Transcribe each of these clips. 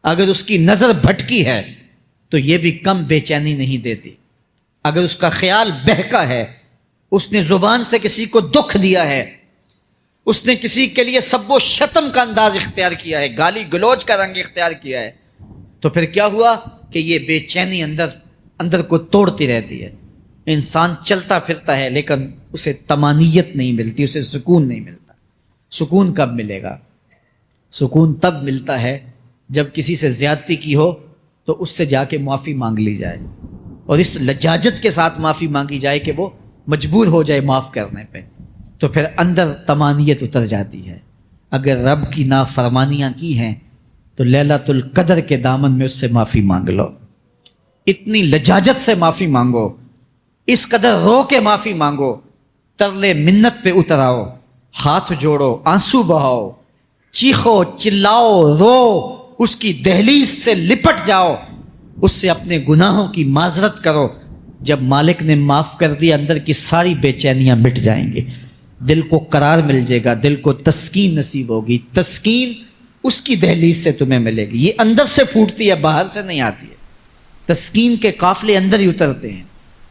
اگر اس کی نظر بھٹکی ہے تو یہ بھی کم بے چینی نہیں دیتی. اگر اس کا خیال بہکا ہے، اس نے زبان سے کسی کو دکھ دیا ہے، اس نے کسی کے لیے سب و شتم کا انداز اختیار کیا ہے، گالی گلوچ کا رنگ اختیار کیا ہے، تو پھر کیا ہوا کہ یہ بے چینی اندر کو توڑتی رہتی ہے. انسان چلتا پھرتا ہے لیکن اسے طمانینت نہیں ملتی، اسے سکون نہیں ملتا. سکون کب ملے گا؟ سکون تب ملتا ہے جب کسی سے زیادتی کی ہو تو اس سے جا کے معافی مانگ لی جائے، اور اس لجاجت کے ساتھ معافی مانگی جائے کہ وہ مجبور ہو جائے معاف کرنے پہ، تو پھر اندر طمانینت اتر جاتی ہے. اگر رب کی نافرمانیاں کی ہیں تو لیلۃ القدر کے دامن میں اس سے معافی مانگ لو، اتنی لجاجت سے معافی مانگو، اس قدر رو کے معافی مانگو، ترلے منت پہ اتر آؤ، ہاتھ جوڑو، آنسو بہاؤ، چیخو چلاؤ، رو، اس کی دہلیز سے لپٹ جاؤ، اس سے اپنے گناہوں کی معذرت کرو. جب مالک نے معاف کر دیا اندر کی ساری بے چینیاں مٹ جائیں گی، دل کو قرار مل جائے گا، دل کو تسکین نصیب ہوگی. تسکین اس کی دہلیز سے تمہیں ملے گی، یہ اندر سے پھوٹتی ہے، باہر سے نہیں آتی ہے. تسکین کے قافلے اندر ہی اترتے ہیں،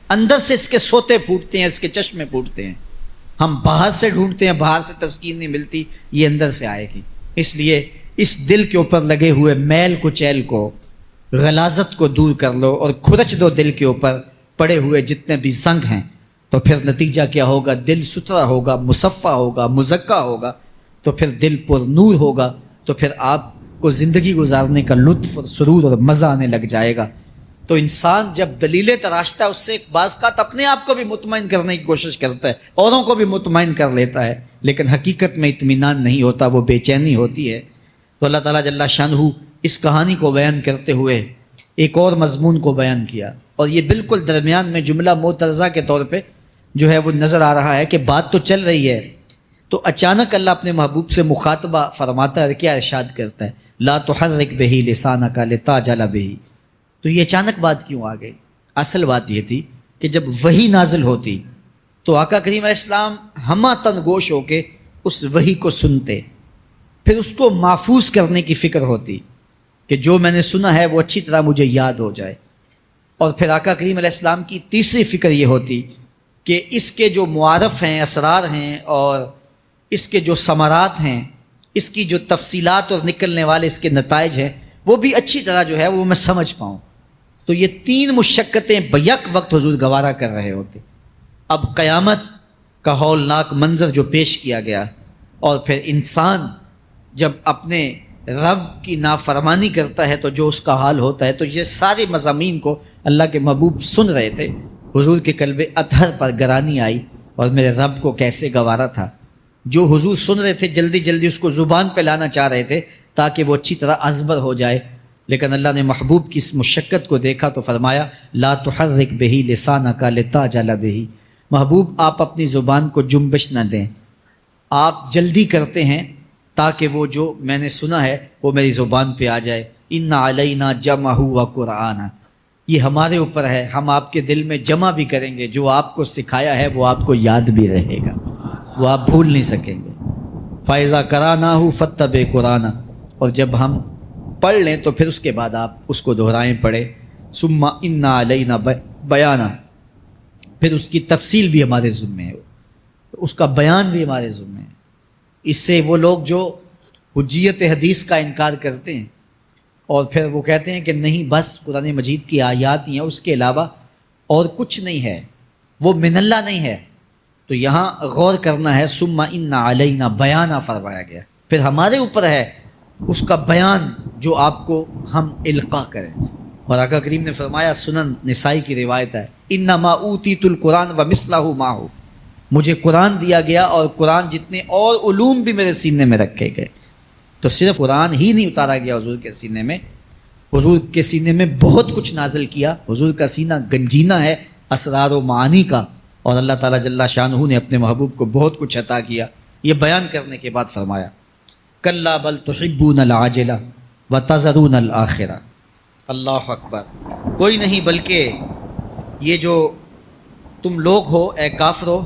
اندر سے اس کے سوتے پھوٹتے ہیں، اس کے چشمے پھوٹتے ہیں. ہم باہر سے ڈھونڈتے ہیں، باہر سے تسکین نہیں ملتی، یہ اندر سے آئے گی. اس لیے اس دل کے اوپر لگے ہوئے میل کچیل کو، غلاظت کو دور کر لو اور کھرچ دو دل کے اوپر پڑے ہوئے جتنے بھی زنگ ہیں. تو پھر نتیجہ کیا ہوگا؟ دل ستھرا ہوگا، مصفا ہوگا، مزکا ہوگا، تو پھر دل پر نور ہوگا، تو پھر آپ کو زندگی گزارنے کا لطف اور سرور اور مزہ آنے لگ جائے گا. تو انسان جب دلیلیں تراشتا ہے، اس سے بعض کا اپنے آپ کو بھی مطمئن کرنے کی کوشش کرتا ہے، اوروں کو بھی مطمئن کر لیتا ہے، لیکن حقیقت میں اطمینان نہیں ہوتا، وہ بے چینی ہوتی ہے. تو اللہ تعالیٰ جل شانہ اس کہانی کو بیان کرتے ہوئے ایک اور مضمون کو بیان کیا، اور یہ بالکل درمیان میں جملہ معترضہ کے طور پہ جو ہے وہ نظر آ رہا ہے کہ بات تو چل رہی ہے، تو اچانک اللہ اپنے محبوب سے مخاطبہ فرماتا ہے، کیا ارشاد کرتا ہے؟ لا تحرک بہ لسانک لتعجل بہ. تو یہ اچانک بات کیوں آ گئی؟ اصل بات یہ تھی کہ جب وحی نازل ہوتی تو آقا کریم علیہ السلام ہمہ تن گوش ہو کے اس وحی کو سنتے، پھر اس کو محفوظ کرنے کی فکر ہوتی کہ جو میں نے سنا ہے وہ اچھی طرح مجھے یاد ہو جائے. اور پھر آقا کریم علیہ السلام کی تیسری فکر یہ ہوتی کہ اس کے جو معارف ہیں، اسرار ہیں، اور اس کے جو ثمرات ہیں، اس کی جو تفصیلات اور نکلنے والے اس کے نتائج ہیں، وہ بھی اچھی طرح جو ہے وہ میں سمجھ پاؤں. تو یہ تین مشقتیں بیک وقت حضور گوارا کر رہے ہوتے. اب قیامت کا ہولناک منظر جو پیش کیا گیا، اور پھر انسان جب اپنے رب کی نافرمانی کرتا ہے تو جو اس کا حال ہوتا ہے، تو یہ سارے مضامین کو اللہ کے محبوب سن رہے تھے. حضور کے قلب اطہر پر گرانی آئی، اور میرے رب کو کیسے گوارا تھا. جو حضور سن رہے تھے جلدی جلدی اس کو زبان پہ لانا چاہ رہے تھے تاکہ وہ اچھی طرح ازبر ہو جائے، لیکن اللہ نے محبوب کی اس مشقت کو دیکھا تو فرمایا لا تحرک بہ لسانک لتعجل بہ. محبوب آپ اپنی زبان کو جنبش نہ دیں، آپ جلدی کرتے ہیں تاکہ وہ جو میں نے سنا ہے وہ میری زبان پہ آ جائے. ان علینا جمعہ و قرآن، یہ ہمارے اوپر ہے، ہم آپ کے دل میں جمع بھی کریں گے، جو آپ کو سکھایا ہے وہ آپ کو یاد بھی رہے گا، وہ آپ بھول نہیں سکیں گے. فَإِذَا قَرَأْنَاهُ فَاتَّبِعْ قُرْآنَهُ، اور جب ہم پڑھ لیں تو پھر اس کے بعد آپ اس کو دہرائیں پڑھیں. ثُمَّ إِنَّ عَلَيْنَا بَيَانًا، پھر اس کی تفصیل بھی ہمارے ذمہ ہے، اس کا بیان بھی ہمارے ذمہ ہے. اس سے وہ لوگ جو حجیت حدیث کا انکار کرتے ہیں اور پھر وہ کہتے ہیں کہ نہیں بس قرآن مجید کی آیات ہی ہیں، اس کے علاوہ اور کچھ نہیں ہے، وہ من اللہ نہیں ہے، تو یہاں غور کرنا ہے. ثم ان علینا بیانہ فرمایا گیا، پھر ہمارے اوپر ہے اس کا بیان جو آپ کو ہم القاء کریں. اور آقا کریم نے فرمایا، سنن نسائی کی روایت ہے، انما اوتیت القرآن ومثلہ معہ، مجھے قرآن دیا گیا اور قرآن جتنے اور علوم بھی میرے سینے میں رکھے گئے. تو صرف قرآن ہی نہیں اتارا گیا حضور کے سینے میں، حضور کے سینے میں بہت کچھ نازل کیا. حضور کا سینہ گنجینہ ہے اسرار و معانی کا، اور اللہ تعالیٰ جل شانہ نے اپنے محبوب کو بہت کچھ عطا کیا. یہ بیان کرنے کے بعد فرمایا کلا بل تحبون العاجلہ وتذرون الآخرہ. اللہ اکبر. کوئی نہیں بلکہ یہ جو تم لوگ ہو اے کافرو،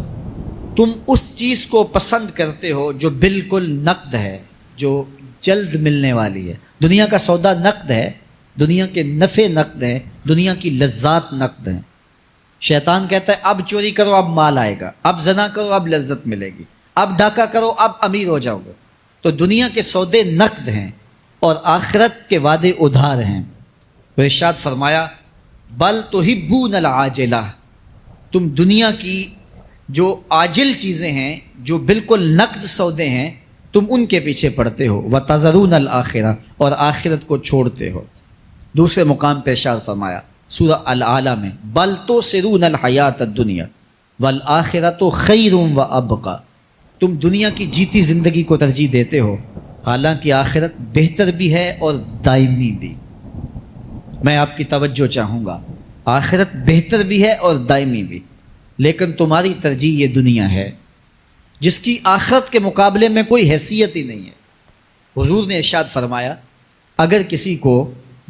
تم اس چیز کو پسند کرتے ہو جو بالکل نقد ہے، جو جلد ملنے والی ہے۔ دنیا کا سودا نقد ہے، دنیا کے نفع نقد ہیں، دنیا کی لذات نقد ہیں۔ شیطان کہتا ہے اب چوری کرو اب مال آئے گا، اب زنا کرو اب لذت ملے گی، اب ڈاکہ کرو اب امیر ہو جاؤ گے۔ تو دنیا کے سودے نقد ہیں اور آخرت کے وعدے ادھار ہیں۔ تو ارشاد فرمایا بل تحبون العاجلہ، تم دنیا کی جو عاجل چیزیں ہیں، جو بالکل نقد سودے ہیں، تم ان کے پیچھے پڑتے ہو، وتذرون الآخرہ، اور آخرت کو چھوڑتے ہو۔ دوسرے مقام پہ ارشاد فرمایا سورہ الاعلیٰ میں بل تؤثرون الحیات الدنیا والآخرۃ خیر وابقی، تم دنیا کی جیتی زندگی کو ترجیح دیتے ہو، حالانکہ آخرت بہتر بھی ہے اور دائمی بھی۔ میں آپ کی توجہ چاہوں گا، آخرت بہتر بھی ہے اور دائمی بھی، لیکن تمہاری ترجیح یہ دنیا ہے جس کی آخرت کے مقابلے میں کوئی حیثیت ہی نہیں ہے۔ حضور نے ارشاد فرمایا اگر کسی کو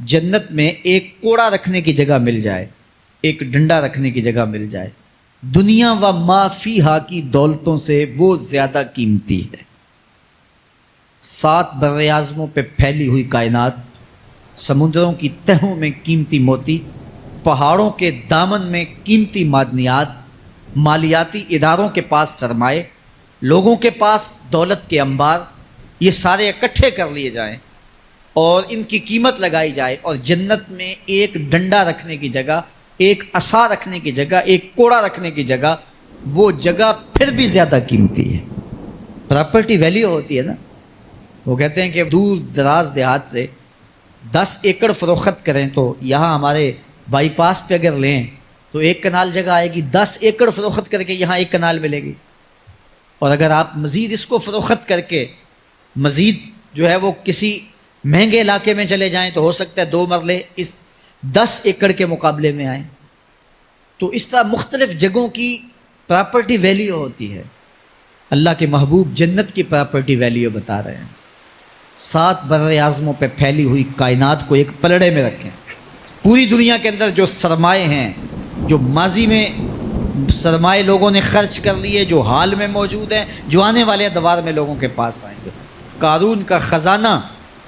جنت میں ایک کوڑا رکھنے کی جگہ مل جائے، ایک ڈنڈا رکھنے کی جگہ مل جائے، دنیا و ما فیہا کی دولتوں سے وہ زیادہ قیمتی ہے۔ 7 براعظموں پہ پھیلی ہوئی کائنات، سمندروں کی تہوں میں قیمتی موتی، پہاڑوں کے دامن میں قیمتی معدنیات، مالیاتی اداروں کے پاس سرمائے، لوگوں کے پاس دولت کے انبار، یہ سارے اکٹھے کر لیے جائیں اور ان کی قیمت لگائی جائے، اور جنت میں ایک ڈنڈا رکھنے کی جگہ، ایک عصا رکھنے کی جگہ، ایک کوڑا رکھنے کی جگہ، وہ جگہ پھر بھی زیادہ قیمتی ہے۔ پراپرٹی ویلیو ہوتی ہے نا، وہ کہتے ہیں کہ دور دراز دیہات سے 10 ایکڑ فروخت کریں تو یہاں ہمارے بائی پاس پہ اگر لیں تو 1 کنال جگہ آئے گی، 10 ایکڑ فروخت کر کے یہاں 1 کنال ملے گی۔ اور اگر آپ مزید اس کو فروخت کر کے مزید جو ہے وہ کسی مہنگے علاقے میں چلے جائیں تو ہو سکتا ہے 2 مرلے اس 10 ایکڑ کے مقابلے میں آئیں۔ تو اس طرح مختلف جگہوں کی پراپرٹی ویلیو ہوتی ہے۔ اللہ کے محبوب جنت کی پراپرٹی ویلیو بتا رہے ہیں۔ 7 براعظموں پہ پھیلی ہوئی کائنات کو ایک پلڑے میں رکھیں، پوری دنیا کے اندر جو سرمائے ہیں، جو ماضی میں سرمائے لوگوں نے خرچ کر لیے، جو حال میں موجود ہیں، جو آنے والے ادوار میں لوگوں کے پاس آئیں گے، قارون کا خزانہ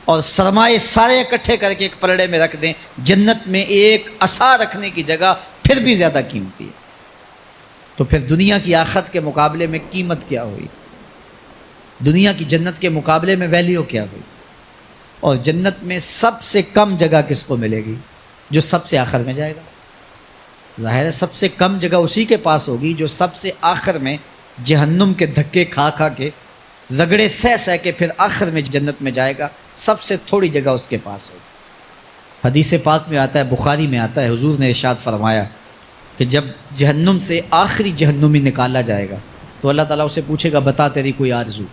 اور سرمائے سارے اکٹھے کر کے ایک پلڑے میں رکھ دیں، جنت میں ایک عصا رکھنے کی جگہ پھر بھی زیادہ قیمتی ہے۔ تو پھر دنیا کی آخرت کے مقابلے میں قیمت کیا ہوئی؟ دنیا کی جنت کے مقابلے میں ویلیو کیا ہوئی؟ اور جنت میں سب سے کم جگہ کس کو ملے گی؟ جو سب سے آخر میں جائے گا۔ ظاہر ہے سب سے کم جگہ اسی کے پاس ہوگی جو سب سے آخر میں جہنم کے دھکے کھا کھا کے، رگڑے سہ سہ کے پھر آخر میں جنت میں جائے گا، سب سے تھوڑی جگہ اس کے پاس ہوگی۔ حدیث پاک میں آتا ہے، بخاری میں آتا ہے، حضور نے ارشاد فرمایا کہ جب جہنم سے آخری جہنمی نکالا جائے گا تو اللہ تعالیٰ اسے پوچھے گا بتا تیری کوئی آرزو،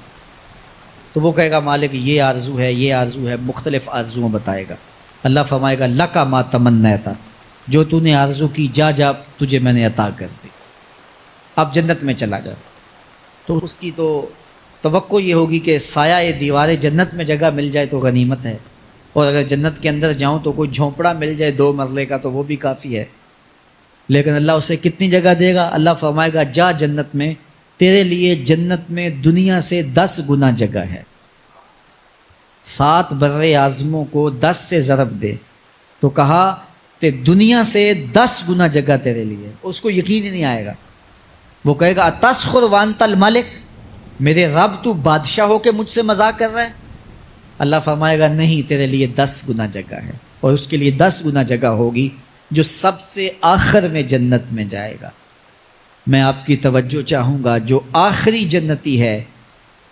تو وہ کہے گا مالک یہ آرزو ہے، یہ آرزو ہے، مختلف آرزوؤں بتائے گا۔ اللہ فرمائے گا لکا ما تمنیتا، جو تو نے آرزو کی جا جا تجھے میں نے عطا کر دی، اب جنت میں چلا جا۔ تو اس کی تو توقع یہ ہوگی کہ سایہ دیوار جنت میں جگہ مل جائے تو غنیمت ہے، اور اگر جنت کے اندر جاؤں تو کوئی جھونپڑا مل جائے 2 مرلے کا تو وہ بھی کافی ہے۔ لیکن اللہ اسے کتنی جگہ دے گا؟ اللہ فرمائے گا جا جنت میں، تیرے لیے جنت میں دنیا سے 10 گنا جگہ ہے۔ 7 بر اعظموں کو 10 سے ضرب دے تو کہا کہ دنیا سے 10 گنا جگہ تیرے لیے۔ اس کو یقین ہی نہیں آئے گا، وہ کہے گا اتسخر وانت الملک، میرے رب تو بادشاہ ہو کے مجھ سے مذاق کر رہا ہے؟ اللہ فرمائے گا نہیں، تیرے لیے 10 گنا جگہ ہے، اور اس کے لیے 10 گنا جگہ ہوگی جو سب سے آخر میں جنت میں جائے گا۔ میں آپ کی توجہ چاہوں گا، جو آخری جنتی ہے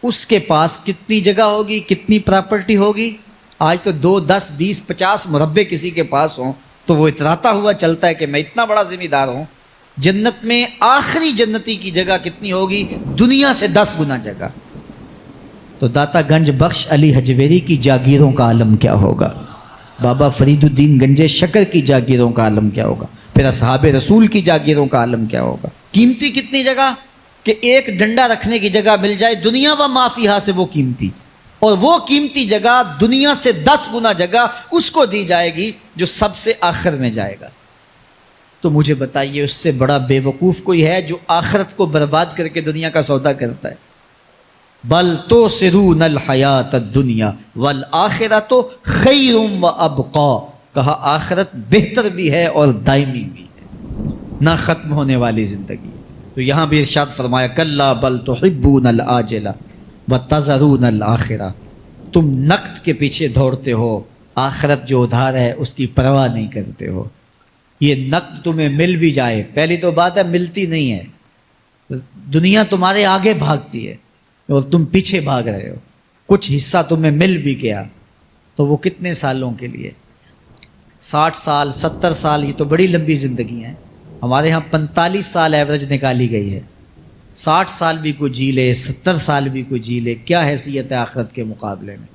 اس کے پاس کتنی جگہ ہوگی، کتنی پراپرٹی ہوگی؟ آج تو 2 10 20 50 مربع کسی کے پاس ہوں تو وہ اتراتا ہوا چلتا ہے کہ میں اتنا بڑا ذمہ دار ہوں۔ جنت میں آخری جنتی کی جگہ کتنی ہوگی؟ دنیا سے 10 گنا جگہ۔ تو داتا گنج بخش علی حجویری کی جاگیروں کا عالم کیا ہوگا؟ بابا فرید الدین گنجے شکر کی جاگیروں کا عالم کیا ہوگا؟ پھر اصحاب رسول کی جاگیروں کا عالم کیا ہوگا؟ قیمتی کتنی جگہ کہ ایک ڈنڈا رکھنے کی جگہ مل جائے، دنیا و ما فیہا سے وہ قیمتی، اور وہ قیمتی جگہ دنیا سے 10 گنا جگہ اس کو دی جائے گی جو سب سے آخر میں جائے گا۔ تو مجھے بتائیے اس سے بڑا بے وقوف کوئی ہے جو آخرت کو برباد کر کے دنیا کا سودا کرتا ہے؟ بل توثرون الحیات الدنیا والآخرۃ خیر وابقی، کہا آخرت بہتر بھی ہے اور دائمی بھی ہے، نہ ختم ہونے والی زندگی۔ تو یہاں بھی ارشاد فرمایا کلا بل تحبون العاجلہ وتذرون الآخرہ، تم نقد کے پیچھے دوڑتے ہو، آخرت جو ادھار ہے اس کی پرواہ نہیں کرتے ہو۔ یہ نقد تمہیں مل بھی جائے، پہلی تو بات ہے ملتی نہیں ہے، دنیا تمہارے آگے بھاگتی ہے اور تم پیچھے بھاگ رہے ہو۔ کچھ حصہ تمہیں مل بھی گیا تو وہ کتنے سالوں کے لیے؟ 60 سال 70 سال، یہ تو بڑی لمبی زندگی ہیں۔ ہمارے ہاں 45 سال ایوریج نکالی گئی ہے، 60 سال بھی کوئی جی لے، 70 سال بھی کوئی جی لے، کیا حیثیت ہے آخرت کے مقابلے میں؟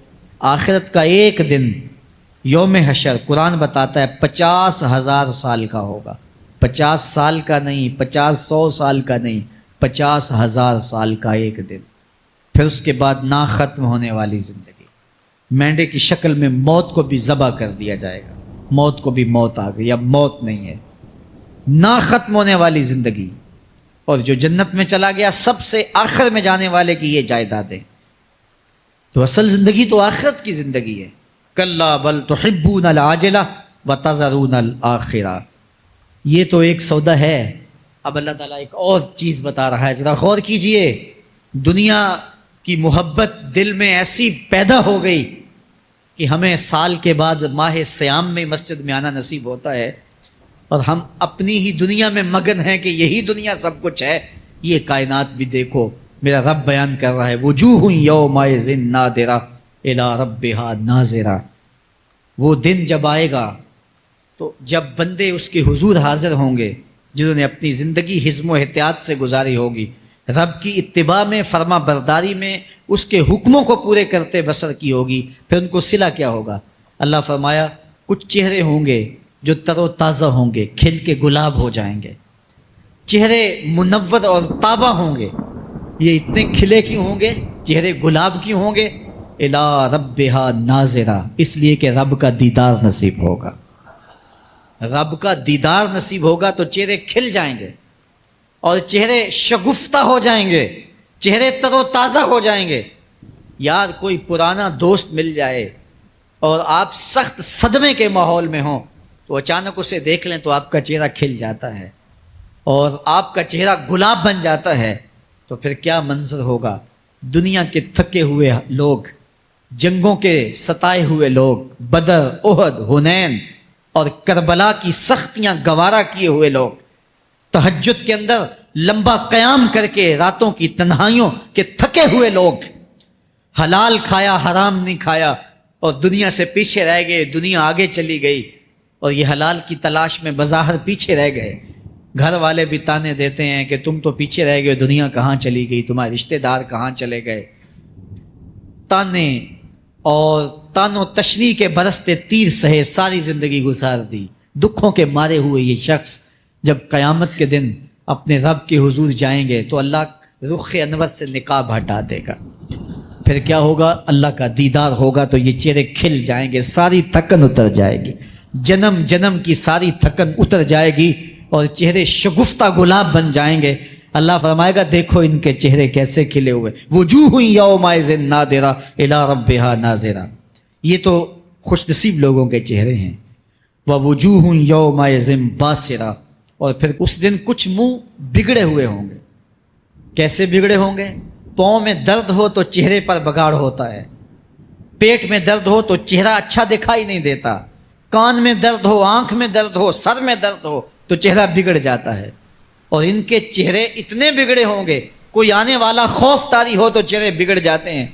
آخرت کا ایک دن یوم حشر قرآن بتاتا ہے 50,000 سال کا ہوگا، 50 سال کا نہیں، 100 سال کا نہیں، 50,000 سال کا ایک دن۔ پھر اس کے بعد نہ ختم ہونے والی زندگی، مینڈے کی شکل میں موت کو بھی ذبح کر دیا جائے گا، موت کو بھی موت آ گئی، اب موت نہیں ہے، نہ ختم ہونے والی زندگی۔ اور جو جنت میں چلا گیا سب سے آخر میں جانے والے کی یہ جائیدادیں۔ تو اصل زندگی تو آخرت کی زندگی ہے۔ کلا بل تحبون العاجلہ وتذرون الآخرہ، یہ تو ایک سودا ہے۔ اب اللہ تعالیٰ ایک اور چیز بتا رہا ہے، ذرا غور کیجئے۔ دنیا کی محبت دل میں ایسی پیدا ہو گئی کہ ہمیں سال کے بعد ماہ سیام میں مسجد میں آنا نصیب ہوتا ہے، اور ہم اپنی ہی دنیا میں مگن ہیں کہ یہی دنیا سب کچھ ہے۔ یہ کائنات بھی دیکھو، میرا رب بیان کر رہا ہے وجوہ یومئذ ناظرہ الی ربہا ناظرہ۔ وہ دن جب آئے گا تو جب بندے اس کے حضور حاضر ہوں گے، جنہوں نے اپنی زندگی حزم و احتیاط سے گزاری ہوگی، رب کی اتباع میں، فرما برداری میں، اس کے حکموں کو پورے کرتے بسر کی ہوگی، پھر ان کو صلہ کیا ہوگا؟ اللہ فرمایا کچھ چہرے ہوں گے جو تر و تازہ ہوں گے، کھل کے گلاب ہو جائیں گے، چہرے منور اور تابہ ہوں گے۔ یہ اتنے کھلے کیوں ہوں گے، چہرے گلاب کیوں ہوں گے؟ الی ربہا ناظرہ، اس لیے کہ رب کا دیدار نصیب ہوگا۔ رب کا دیدار نصیب ہوگا تو چہرے کھل جائیں گے اور چہرے شگفتہ ہو جائیں گے، چہرے تر و تازہ ہو جائیں گے۔ یار کوئی پرانا دوست مل جائے اور آپ سخت صدمے کے ماحول میں ہوں تو اچانک اسے دیکھ لیں تو آپ کا چہرہ کھل جاتا ہے اور آپ کا چہرہ گلاب بن جاتا ہے، تو پھر کیا منظر ہوگا؟ دنیا کے تھکے ہوئے لوگ، جنگوں کے ستائے ہوئے لوگ، بدر، احد، حنین اور کربلا کی سختیاں گوارا کیے ہوئے لوگ، تہجد کے اندر لمبا قیام کر کے راتوں کی تنہائیوں کے تھکے ہوئے لوگ، حلال کھایا حرام نہیں کھایا اور دنیا سے پیچھے رہ گئے، دنیا آگے چلی گئی اور یہ حلال کی تلاش میں بظاہر پیچھے رہ گئے۔ گھر والے بھی تانے دیتے ہیں کہ تم تو پیچھے رہ گئے، دنیا کہاں چلی گئی، تمہارے رشتہ دار کہاں چلے گئے۔ تانے اور تان و تشنیع کے برستے تیر سہے ساری زندگی گزار دی، دکھوں کے مارے ہوئے یہ شخص جب قیامت کے دن اپنے رب کے حضور جائیں گے تو اللہ رخ انور سے نقاب ہٹا دے گا، پھر کیا ہوگا؟ اللہ کا دیدار ہوگا تو یہ چہرے کھل جائیں گے، ساری تھکن اتر جائے گی، جنم جنم کی ساری تھکن اتر جائے گی اور چہرے شگفتہ گلاب بن جائیں گے۔ اللہ فرمائے گا دیکھو ان کے چہرے کیسے کھلے ہوئے، وجوہ یومئذ ناظرہ الی ربہا ناظرہ۔ یہ تو خوش نصیب لوگوں کے چہرے ہیں۔ ووجوہ یومئذ باسرہ، اور پھر اس دن کچھ منہ بگڑے ہوئے ہوں گے۔ کیسے بگڑے ہوں گے؟ پاؤں میں درد ہو تو چہرے پر بگاڑ ہوتا ہے، پیٹ میں درد ہو تو چہرہ اچھا دکھائی نہیں دیتا، کان میں درد ہو، آنکھ میں درد ہو، سر میں درد ہو تو چہرہ بگڑ جاتا ہے۔ اور ان کے چہرے اتنے بگڑے ہوں گے، کوئی آنے والا خوف طاری ہو تو چہرے بگڑ جاتے ہیں،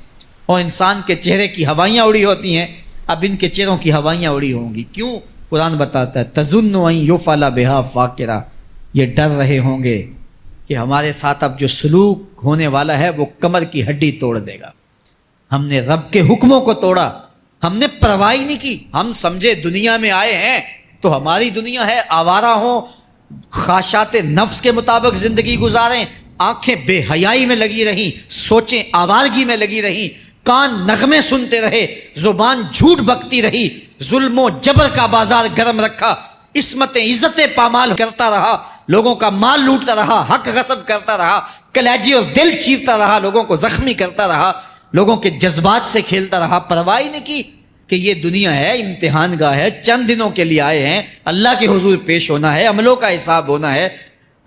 اور انسان کے چہرے کی ہوائیاں اڑی ہوتی ہیں، اب ان کے چہروں کی ہوائیاں اڑی ہوں گی۔ کیوں؟ قرآن بتاتا ہے تظن ان یفعل بہا فاقرہ، یہ ڈر رہے ہوں گے کہ ہمارے ساتھ اب جو سلوک ہونے والا ہے وہ کمر کی ہڈی توڑ دے گا۔ ہم نے رب کے حکموں کو توڑا، ہم نے پرواہ نہیں کی، ہم سمجھے دنیا میں آئے ہیں تو ہماری دنیا ہے، آوارہ ہوں، خواہشات نفس کے مطابق زندگی گزاریں، آنکھیں بے حیائی میں لگی رہیں، سوچیں آوارگی میں لگی رہیں، کان نغمے سنتے رہے، زبان جھوٹ بکتی رہی، ظلم و جبر کا بازار گرم رکھا، عصمتیں عزتیں پامال کرتا رہا، لوگوں کا مال لوٹتا رہا، حق غصب کرتا رہا، کلیجی اور دل چیرتا رہا، لوگوں کو زخمی کرتا رہا، لوگوں کے جذبات سے کھیلتا رہا، پرواہ ہی نہیں کی کہ یہ دنیا ہے، امتحان گاہ ہے، چند دنوں کے لیے آئے ہیں، اللہ کے حضور پیش ہونا ہے، عملوں کا حساب ہونا ہے۔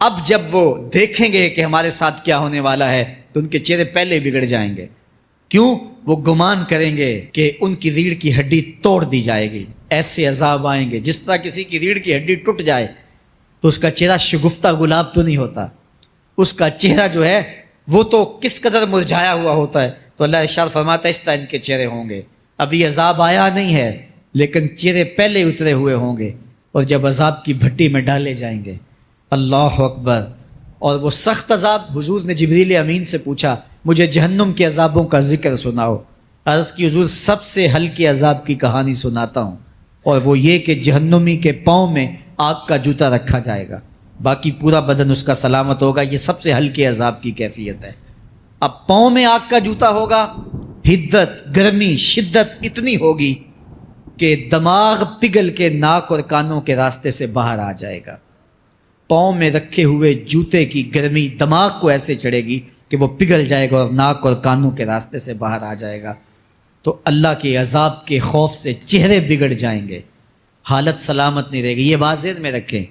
اب جب وہ دیکھیں گے کہ ہمارے ساتھ کیا ہونے والا ہے تو ان کے چہرے پہلے بگڑ جائیں گے۔ کیوں؟ وہ گمان کریں گے کہ ان کی ریڑھ کی ہڈی توڑ دی جائے گی۔ ایسے عذاب آئیں گے جس طرح کسی کی ریڑھ کی ہڈی ٹوٹ جائے تو اس کا چہرہ شگفتہ گلاب تو نہیں ہوتا، اس کا چہرہ جو ہے وہ تو کس قدر مرجھایا ہوا ہوتا ہے۔ تو اللہ ارشاد فرماتا ہے اس طرح ان کے چہرے ہوں گے۔ ابھی عذاب آیا نہیں ہے لیکن چہرے پہلے اترے ہوئے ہوں گے، اور جب عذاب کی بھٹی میں ڈالے جائیں گے، اللہ اکبر، اور وہ سخت عذاب، حضور نے جبریل امین سے پوچھا مجھے جہنم کے عذابوں کا ذکر سناؤ۔ عرض کی حضور سب سے ہلکے عذاب کی کہانی سناتا ہوں، اور وہ یہ کہ جہنمی کے پاؤں میں آگ کا جوتا رکھا جائے گا، باقی پورا بدن اس کا سلامت ہوگا۔ یہ سب سے ہلکے عذاب کی کیفیت ہے۔ اب پاؤں میں آگ کا جوتا ہوگا، حدت، گرمی، شدت اتنی ہوگی کہ دماغ پگھل کے ناک اور کانوں کے راستے سے باہر آ جائے گا۔ پاؤں میں رکھے ہوئے جوتے کی گرمی دماغ کو ایسے چڑھے گی کہ وہ پگھل جائے گا اور ناک اور کانوں کے راستے سے باہر آ جائے گا۔ تو اللہ کے عذاب کے خوف سے چہرے بگڑ جائیں گے، حالت سلامت نہیں رہے گی۔ یہ بات ذہن میں رکھیں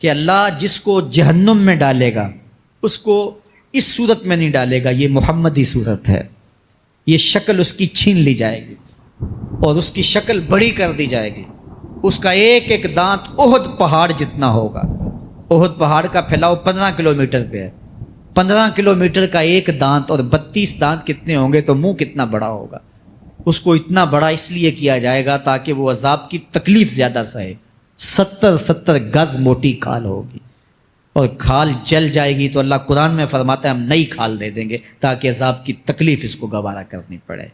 کہ اللہ جس کو جہنم میں ڈالے گا اس کو اس صورت میں نہیں ڈالے گا، یہ محمدی صورت ہے، یہ شکل اس کی چھین لی جائے گی اور اس کی شکل بڑی کر دی جائے گی۔ اس کا ایک ایک دانت احد پہاڑ جتنا ہوگا۔ احد پہاڑ کا پھیلاؤ 15 کلومیٹر پہ ہے، 15 کلومیٹر کا ایک دانت اور 32 دانت کتنے ہوں گے تو منہ کتنا بڑا ہوگا۔ اس کو اتنا بڑا اس لیے کیا جائے گا تاکہ وہ عذاب کی تکلیف زیادہ سہے۔ 70 گز موٹی کھال ہوگی اور کھال جل جائے گی تو اللہ قرآن میں فرماتا ہے ہم نئی کھال دے دیں گے تاکہ عذاب کی تکلیف اس کو گوارا کرنی پڑے۔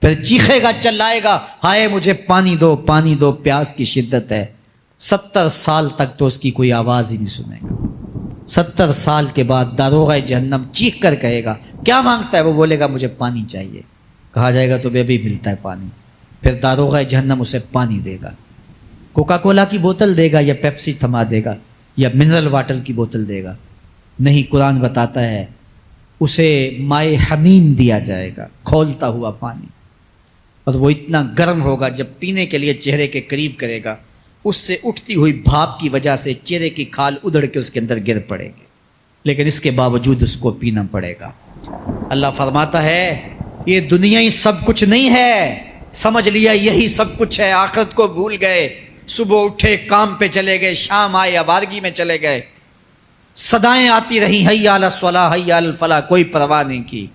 پھر چیخے گا، چلائے گا، ہائے مجھے پانی دو، پانی دو، پیاس کی شدت ہے۔ 70 سال تک تو اس کی کوئی آواز ہی نہیں سنے گا۔ 70 سال کے بعد داروغہ جہنم چیخ کر کہے گا کیا مانگتا ہے؟ وہ بولے گا مجھے پانی چاہیے۔ کہا جائے گا تو بے بھی ملتا ہے پانی۔ پھر داروغہ جہنم اسے پانی دے گا، کوکا کولا کی بوتل دے گا یا پیپسی تھما دے گا یا منرل واٹر کی بوتل دے گا؟ نہیں، قرآن بتاتا ہے اسے مائے حمیم دیا جائے گا، کھولتا ہوا پانی، اور وہ اتنا گرم ہوگا جب پینے کے لیے چہرے کے قریب کرے گا اس سے اٹھتی ہوئی بھاپ کی وجہ سے چہرے کی کھال ادڑ کے اس کے اندر گر پڑے گی، لیکن اس کے باوجود اس کو پینا پڑے گا۔ اللہ فرماتا ہے یہ دنیا ہی سب کچھ نہیں ہے، سمجھ لیا یہی سب کچھ ہے، آخرت کو بھول گئے، صبح اٹھے کام پہ چلے گئے، شام آئے آوارگی میں چلے گئے، صدائیں آتی رہیں حی علی الصلاح حی علی الفلاح، کوئی پرواہ نہیں کی،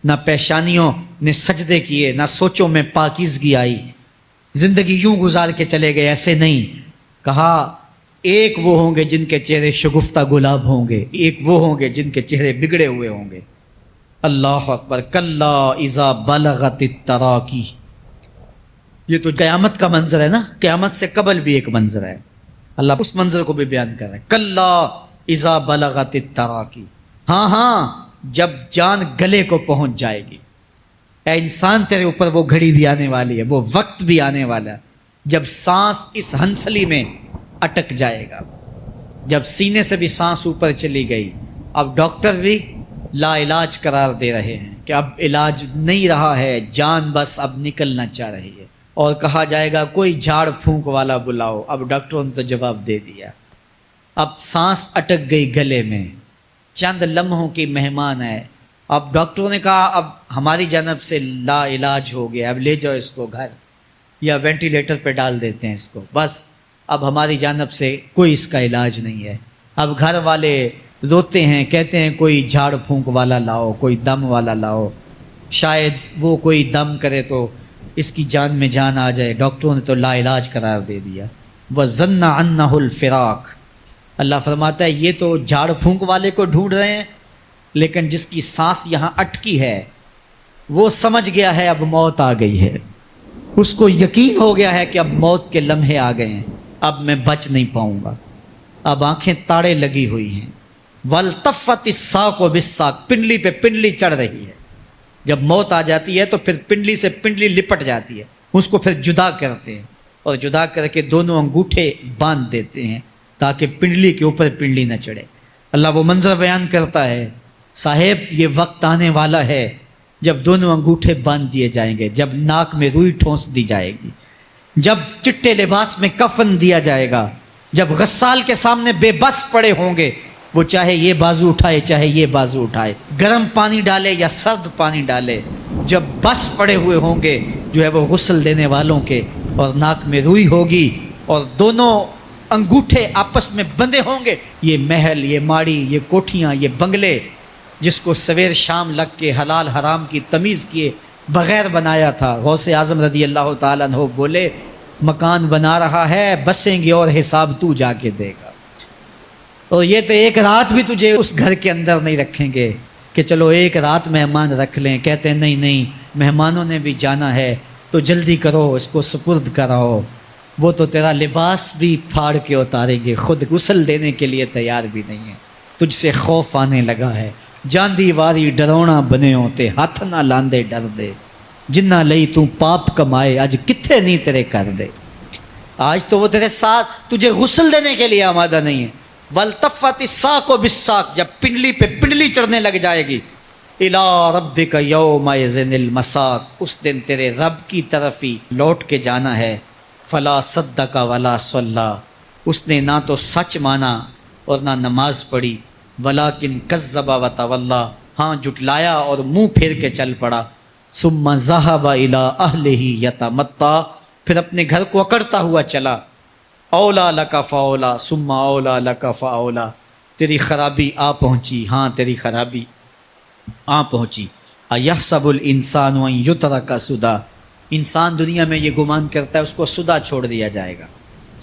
نہ پیشانیوں نے سجدے کیے، نہ سوچوں میں پاکیزگی آئی، زندگی یوں گزار کے چلے گئے۔ ایسے نہیں، کہا ایک وہ ہوں گے جن کے چہرے شگفتہ گلاب ہوں گے، ایک وہ ہوں گے جن کے چہرے بگڑے ہوئے ہوں گے۔ اللہ اکبر، کلا اذا بلغت التراقی، یہ تو قیامت کا منظر ہے نا، قیامت سے قبل بھی ایک منظر ہے، اللہ اس منظر کو بھی بیان کر رہا ہے۔ کلا اذا بلغت التراقی، ہاں جب جان گلے کو پہنچ جائے گی، اے انسان تیرے اوپر وہ گھڑی بھی آنے والی ہے، وہ وقت بھی آنے والا ہے جب سانس اس ہنسلی میں اٹک جائے گا، جب سینے سے بھی سانس اوپر چلی گئی، اب ڈاکٹر بھی لا علاج قرار دے رہے ہیں کہ اب علاج نہیں رہا ہے، جان بس اب نکلنا چاہ رہی ہے، اور کہا جائے گا کوئی جھاڑ پھونک والا بلاؤ۔ اب ڈاکٹروں نے تو جواب دے دیا، اب سانس اٹک گئی گلے میں، چند لمحوں کی مہمان ہے۔ اب ڈاکٹروں نے کہا اب ہماری جانب سے لا علاج ہو گیا، اب لے جاؤ اس کو گھر یا وینٹیلیٹر پہ ڈال دیتے ہیں اس کو، بس اب ہماری جانب سے کوئی اس کا علاج نہیں ہے۔ اب گھر والے روتے ہیں، کہتے ہیں کوئی جھاڑ پھونک والا لاؤ، کوئی دم والا لاؤ، شاید وہ کوئی دم کرے تو اس کی جان میں جان آ جائے۔ ڈاکٹروں نے تو لا علاج قرار دے دیا۔ وَظَنَّ أَنَّهُ الْفِرَاقُ، اللہ فرماتا ہے یہ تو جھاڑ پھونک والے کو ڈھونڈ رہے ہیں، لیکن جس کی سانس یہاں اٹکی ہے وہ سمجھ گیا ہے اب موت آ گئی ہے، اس کو یقین ہو گیا ہے کہ اب موت کے لمحے آ گئے ہیں، اب میں بچ نہیں پاؤں گا، اب آنکھیں تاڑے لگی ہوئی ہیں۔ وَالْتَفَّتِ السَّاقُ بِالسَّاقِ، پنڈلی پہ پنڈلی چڑھ رہی ہے۔ جب موت آ جاتی ہے تو پھر پنڈلی سے پنڈلی لپٹ جاتی ہے، اس کو پھر جدا کرتے ہیں اور جدا کر کے دونوں انگوٹھے باندھ دیتے ہیں تاکہ پنڈلی کے اوپر پنڈلی نہ چڑھے۔ اللہ وہ منظر بیان کرتا ہے، صاحب یہ وقت آنے والا ہے جب دونوں انگوٹھے باندھ دیے جائیں گے، جب ناک میں روئی ٹھونس دی جائے گی، جب چٹے لباس میں کفن دیا جائے گا، جب غسال کے سامنے بے بس پڑے ہوں گے، وہ چاہے یہ بازو اٹھائے چاہے یہ بازو اٹھائے، گرم پانی ڈالے یا سرد پانی ڈالے، جب بس پڑے ہوئے ہوں گے جو ہے وہ غسل دینے والوں کے، اور ناک میں روئی ہوگی اور دونوں انگوٹھے آپس میں بندھے ہوں گے، یہ محل، یہ ماڑی، یہ کوٹھیاں، یہ بنگلے جس کو سویر شام لگ کے حلال حرام کی تمیز کیے بغیر بنایا تھا، غوث اعظم رضی اللہ تعالیٰ عنہ بولے مکان بنا رہا ہے، بسیں گے اور حساب تو جا کے دے گا، اور یہ تو ایک رات بھی تجھے اس گھر کے اندر نہیں رکھیں گے کہ چلو ایک رات مہمان رکھ لیں، کہتے ہیں نہیں مہمانوں نے بھی جانا ہے تو جلدی کرو، اس کو سپرد کراؤ، وہ تو تیرا لباس بھی پھاڑ کے اتاریں گے، خود غسل دینے کے لیے تیار بھی نہیں ہے، تجھ سے خوف آنے لگا ہے، جاندی واری ڈرونا بنے ہوتے، ہاتھ نہ لاندے ڈر دے، جنہ لئی تو پاپ کمائے اج کتھے نہیں تیرے کر دے، آج تو وہ تیرے ساتھ تجھے غسل دینے کے لیے آمادہ نہیں ہے، والتفت الساق بالساق، جب پنڈلی پہ پنڈلی چڑھنے لگ جائے گی، الی ربک یومئذ المساق، اس دن تیرے رب کی طرف ہی لوٹ کے جانا ہے، فلا صدق ولا صلی، اس نے نہ تو سچ مانا اور نہ نماز پڑھی، ولیکن کذب وتولی، ہاں جھٹلایا اور منہ پھیر کے چل پڑا، ثم ذهب الی اہلہ یتمطیٰ، پھر اپنے گھر کو اکڑتا ہوا چلا، اولا لک فاولا ثم اولا لک فاولا، تیری خرابی آ پہنچی، ہاں تیری خرابی آ پہنچی، ایحسب الانسان ان یترک سدی، انسان دنیا میں یہ گمان کرتا ہے اس کو سدا چھوڑ دیا جائے گا،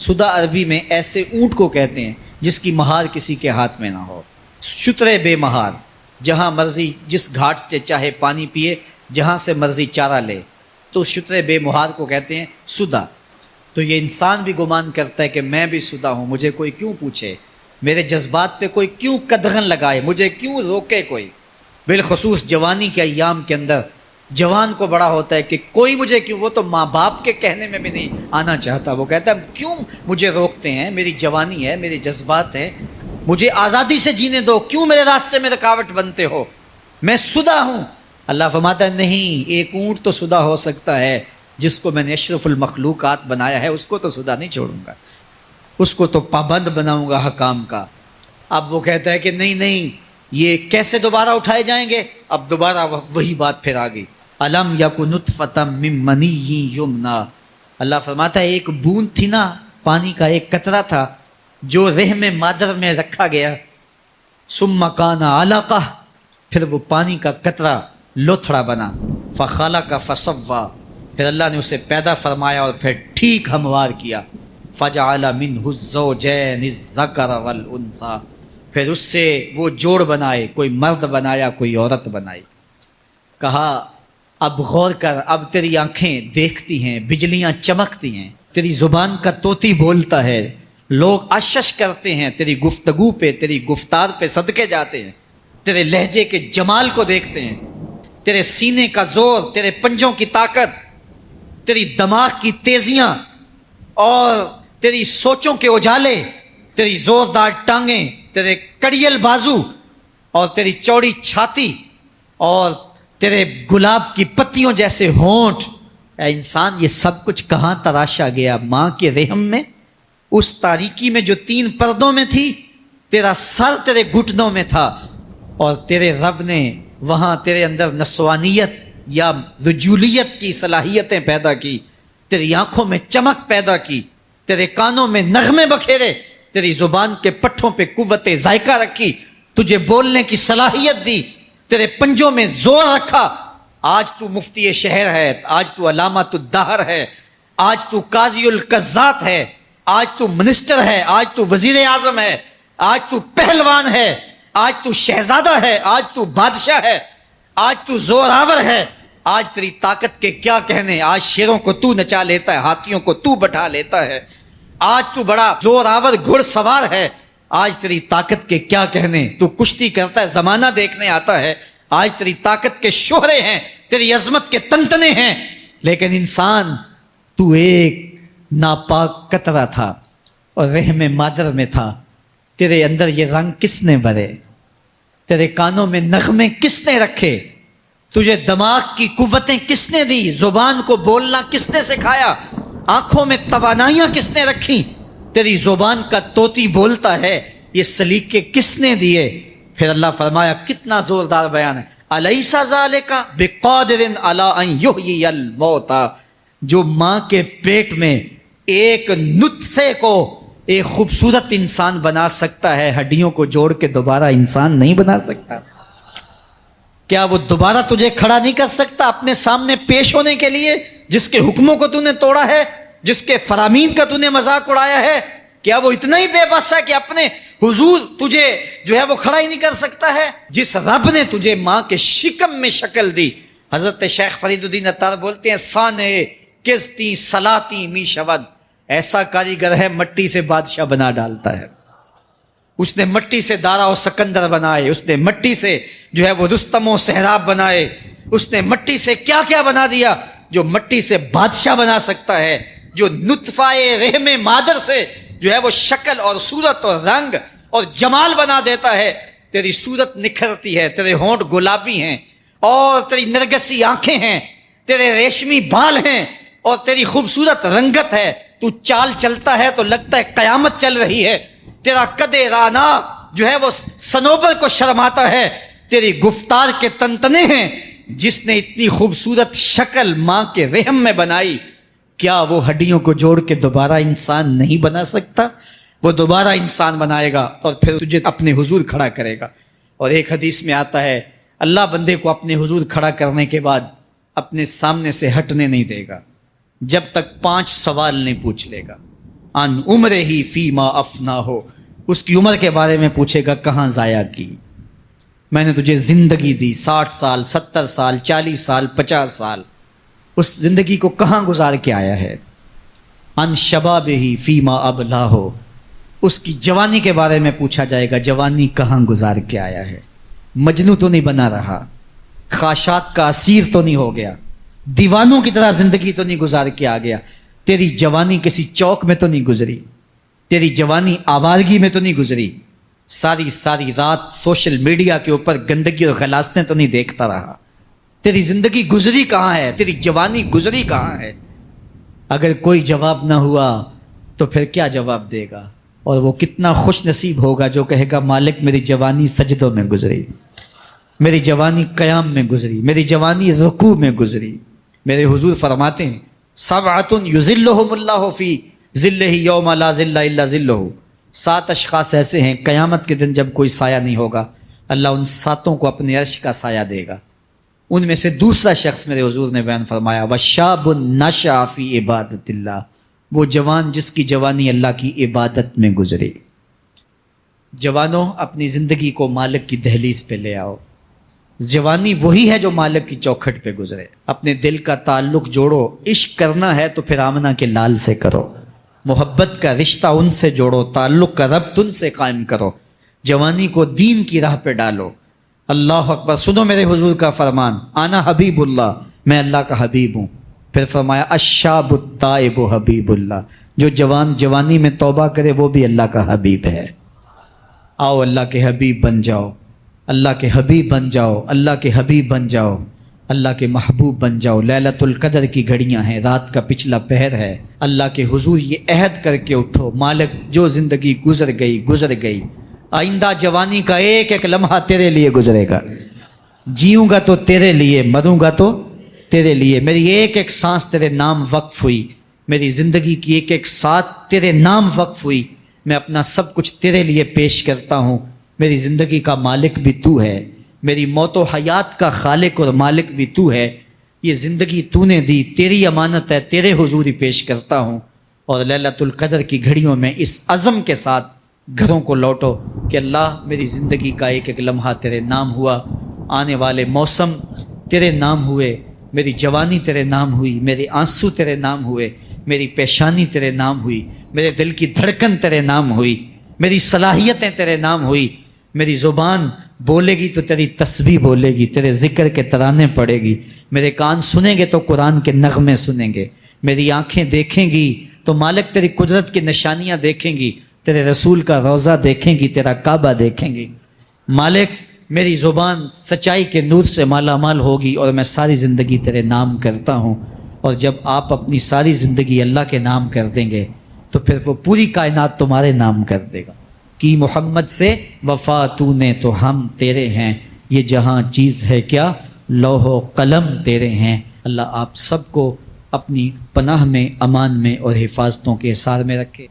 سدا عربی میں ایسے اونٹ کو کہتے ہیں جس کی مہار کسی کے ہاتھ میں نہ ہو، شترے بے مہار، جہاں مرضی جس گھاٹ سے چاہے پانی پیے، جہاں سے مرضی چارہ لے، تو شترے بے مہار کو کہتے ہیں سدا۔ تو یہ انسان بھی گمان کرتا ہے کہ میں بھی سدا ہوں، مجھے کوئی کیوں پوچھے، میرے جذبات پہ کوئی کیوں قدغن لگائے، مجھے کیوں روکے کوئی، بالخصوص جوانی کے ایام کے اندر جوان کو بڑا ہوتا ہے کہ کوئی مجھے کیوں، وہ تو ماں باپ کے کہنے میں بھی نہیں آنا چاہتا، وہ کہتا ہے کیوں مجھے روکتے ہیں، میری جوانی ہے، میرے جذبات ہیں، مجھے آزادی سے جینے دو، کیوں میرے راستے میں رکاوٹ بنتے ہو، میں سدا ہوں۔ اللہ فرماتا ہے نہیں، ایک اونٹ تو سدا ہو سکتا ہے، جس کو میں نے اشرف المخلوقات بنایا ہے اس کو تو سدا نہیں چھوڑوں گا، اس کو تو پابند بناؤں گا حکام کا۔ اب وہ کہتا ہے کہ نہیں یہ کیسے دوبارہ اٹھائے جائیں گے، اب دوبارہ وہی بات پھر آ گئی، الم یکن نطفۃ من منی یمنی، اللہ فرماتا ہے ایک بوند تھی نا، پانی کا ایک قطرہ تھا جو رحم مادر میں رکھا گیا، ثم کان علقہ، پھر وہ پانی کا قطرہ لوتھڑا بنا، فخلق فسوی، پھر اللہ نے اسے پیدا فرمایا اور پھر ٹھیک ہموار کیا، فجعل منہ الزوجین الذکر والانثی، پھر اس سے وہ جوڑ بنائے، کوئی مرد بنایا کوئی عورت بنائی۔ کہا اب غور کر، اب تیری آنکھیں دیکھتی ہیں، بجلیاں چمکتی ہیں، تیری زبان کا طوطی بولتا ہے، لوگ اشش کرتے ہیں تیری گفتگو پہ، تیری گفتار پہ صدقے جاتے ہیں، تیرے لہجے کے جمال کو دیکھتے ہیں، تیرے سینے کا زور، تیرے پنجوں کی طاقت، تیری دماغ کی تیزیاں اور تیری سوچوں کے اجالے، تیری زوردار ٹانگیں، تیرے کڑیل بازو اور تیری چوڑی چھاتی اور تیرے گلاب کی پتیوں جیسے ہونٹ، اے انسان یہ سب کچھ کہاں تراشا گیا؟ ماں کے رحم میں، اس تاریکی میں جو 3 پردوں میں تھی، تیرا سر تیرے گھٹنوں میں تھا، اور تیرے رب نے وہاں تیرے اندر نسوانیت یا رجولیت کی صلاحیتیں پیدا کی، تیری آنکھوں میں چمک پیدا کی، تیرے کانوں میں نغمے بکھیرے، تیری زبان کے پٹھوں پہ قوت ذائقہ رکھی، تجھے بولنے کی صلاحیت دی، تیرے پنجوں میں زور رکھا، آج تو مفتی شہر ہے، آج تو علامۃ الدہر ہے، آج تو قاضی القضات ہے، آج تو منسٹر ہے، آج تو وزیر اعظم ہے، آج تو پہلوان ہے، آج تو شہزادہ ہے، آج تو بادشاہ ہے، آج تو زور آور ہے، آج تیری طاقت کے کیا کہنے، آج شیروں کو تو نچا لیتا ہے، ہاتھیوں کو تو بٹھا لیتا ہے، آج تو بڑا زور آور گھڑ سوار ہے، آج تیری طاقت کے کیا کہنے، تو کشتی کرتا ہے، زمانہ دیکھنے آتا ہے، آج تیری طاقت کے شہرے ہیں، تیری عظمت کے تنتنے ہیں، لیکن انسان تو ایک ناپاک قطرہ تھا اور رحم مادر میں تھا، تیرے اندر یہ رنگ کس نے بھرے؟ تیرے کانوں میں نغمے کس نے رکھے؟ تجھے دماغ کی قوتیں کس نے دی؟ زبان کو بولنا کس نے سکھایا؟ آنکھوں میں توانائیاں کس نے رکھی؟ تیری زبان کا طوطی بولتا ہے، یہ سلیقے کس نے دیے؟ پھر اللہ فرمایا، کتنا زوردار بیان ہے، الیس ذالک بقادر علی ان یحیی الموتى، جو ماں کے پیٹ میں ایک نطفے کو ایک خوبصورت انسان بنا سکتا ہے، ہڈیوں کو جوڑ کے دوبارہ انسان نہیں بنا سکتا؟ کیا وہ دوبارہ تجھے کھڑا نہیں کر سکتا اپنے سامنے پیش ہونے کے لیے، جس کے حکموں کو تو نے توڑا ہے، جس کے فرامین کا تو نے مذاق اڑایا ہے؟ کیا وہ اتنا ہی بے بس ہے کہ اپنے حضور تجھے جو ہے وہ کھڑا ہی نہیں کر سکتا ہے؟ جس رب نے تجھے ماں کے شکم میں شکل دی، حضرت شیخ فرید الدین عطار بولتے ہیں، سانے کستی سلاتی می شود، ایسا کاریگر ہے مٹی سے بادشاہ بنا ڈالتا ہے۔ اس نے مٹی سے دارا و سکندر بنائے، اس نے مٹی سے جو ہے وہ رستم و سہراب بنائے، اس نے مٹی سے کیا کیا بنا دیا، جو مٹی سے بادشاہ بنا سکتا ہے، جو نطفہ رحم مادر سے جو ہے وہ شکل اور صورت اور رنگ اور جمال بنا دیتا ہے۔ تیری صورت نکھرتی ہے، تیرے ہونٹ گلابی ہیں اور تیری نرگسی آنکھیں ہیں، تیرے ریشمی بال ہیں اور تیری خوبصورت رنگت ہے، تو چال چلتا ہے تو لگتا ہے قیامت چل رہی ہے، تیرا قد رانا جو ہے وہ صنوبر کو شرماتا ہے، تیری گفتار کے تنتنے ہیں۔ جس نے اتنی خوبصورت شکل ماں کے رحم میں بنائی، کیا وہ ہڈیوں کو جوڑ کے دوبارہ انسان نہیں بنا سکتا؟ وہ دوبارہ انسان بنائے گا اور پھر تجھے اپنے حضور کھڑا کرے گا۔ اور ایک حدیث میں آتا ہے، اللہ بندے کو اپنے حضور کھڑا کرنے کے بعد اپنے سامنے سے ہٹنے نہیں دے گا جب تک 5 سوال نہیں پوچھ لے گا۔ ان عمرہ ہی فیما افنا ہو، اس کی عمر کے بارے میں پوچھے گا، کہاں ضائع کی؟ میں نے تجھے زندگی دی، 60 سال 70 سال 40 سال 50 سال، اس زندگی کو کہاں گزار کے آیا ہے؟ ان شباب ہی فیما ابلا ہو، اس کی جوانی کے بارے میں پوچھا جائے گا، جوانی کہاں گزار کے آیا ہے؟ مجنوں تو نہیں بنا رہا، خواہشات کا اسیر تو نہیں ہو گیا، دیوانوں کی طرح زندگی تو نہیں گزار کے آ گیا؟ تیری جوانی کسی چوک میں تو نہیں گزری، تیری جوانی آوارگی میں تو نہیں گزری، ساری رات سوشل میڈیا کے اوپر گندگی اور غلاظتیں تو نہیں دیکھتا رہا؟ تیری زندگی گزری کہاں ہے؟ تیری جوانی گزری کہاں ہے؟ اگر کوئی جواب نہ ہوا تو پھر کیا جواب دے گا؟ اور وہ کتنا خوش نصیب ہوگا جو کہے گا، مالک میری جوانی سجدوں میں گزری، میری جوانی قیام میں گزری، میری جوانی رکوع میں گزری۔ میرے حضور فرماتے ہیں، سبعۃ یظلھم اللہ فی ظلہ یوم لا ظل الا ظلہ، 7 اشخاص ایسے ہیں قیامت کے دن جب کوئی سایہ نہیں ہوگا، اللہ ان 7 کو اپنے عرش کا سایہ دے گا۔ ان میں سے دوسرا شخص میرے حضور نے بیان فرمایا، وشاب نشأ فی عبادت اللہ، وہ جوان جس کی جوانی اللہ کی عبادت میں گزری۔ جوانوں، اپنی زندگی کو مالک کی دہلیز پہ لے آؤ۔ جوانی وہی ہے جو مالک کی چوکھٹ پہ گزرے۔ اپنے دل کا تعلق جوڑو، عشق کرنا ہے تو پھر آمنہ کے لال سے کرو، محبت کا رشتہ ان سے جوڑو، تعلق کا ربط ان سے قائم کرو، جوانی کو دین کی راہ پہ ڈالو۔ اللہ اکبر، سنو میرے حضور کا فرمان، انا حبیب اللہ، میں اللہ کا حبیب ہوں۔ پھر فرمایا، الشاب التائب حبیب اللہ، جو جوان جوانی میں توبہ کرے وہ بھی اللہ کا حبیب ہے۔ آؤ اللہ کے حبیب بن جاؤ، اللہ کے حبیب بن جاؤ، اللہ کے حبیب بن جاؤ، اللہ کے محبوب بن جاؤ۔ لیلۃ القدر کی گھڑیاں ہیں، رات کا پچھلا پہر ہے، اللہ کے حضور یہ عہد کر کے اٹھو، مالک جو زندگی گزر گئی، آئندہ جوانی کا ایک ایک لمحہ تیرے لیے گزرے گا، جیوں گا تو تیرے لیے، مروں گا تو تیرے لیے، میری ایک ایک سانس تیرے نام وقف ہوئی، میری زندگی کی ایک ایک ساتھ تیرے نام وقف ہوئی، میں اپنا سب کچھ تیرے لیے پیش کرتا ہوں۔ میری زندگی کا مالک بھی تو ہے، میری موت و حیات کا خالق اور مالک بھی تو ہے، یہ زندگی تو نے دی، تیری امانت ہے، تیرے حضور ہی پیش کرتا ہوں۔ اور لیلۃ القدر کی گھڑیوں میں اس عزم کے ساتھ گھروں کو لوٹو کہ اللہ میری زندگی کا ایک ایک لمحہ تیرے نام ہوا، آنے والے موسم تیرے نام ہوئے، میری جوانی تیرے نام ہوئی، میرے آنسو تیرے نام ہوئے، میری پیشانی تیرے نام ہوئی، میرے دل کی دھڑکن تیرے نام ہوئی، میری صلاحیتیں تیرے نام ہوئی، میری زبان بولے گی تو تیری تسبیح بولے گی، تیرے ذکر کے ترانے پڑے گی، میرے کان سنیں گے تو قرآن کے نغمے سنیں گے، میری آنکھیں دیکھیں گی تو مالک تیری قدرت کی نشانیاں دیکھیں گی، تیرے رسول کا روضہ دیکھیں گی، تیرا کعبہ دیکھیں گی۔ مالک میری زبان سچائی کے نور سے مالا مال ہوگی اور میں ساری زندگی تیرے نام کرتا ہوں، اور جب آپ اپنی ساری زندگی اللہ کے نام کر دیں گے تو پھر وہ پوری کائنات تمہارے نام کر دے گا۔ کی محمد سے وفا تو نے تو ہم تیرے ہیں، یہ جہاں چیز ہے کیا لوح و قلم تیرے ہیں۔ اللہ آپ سب کو اپنی پناہ میں، امان میں اور حفاظتوں کے حصار میں رکھے۔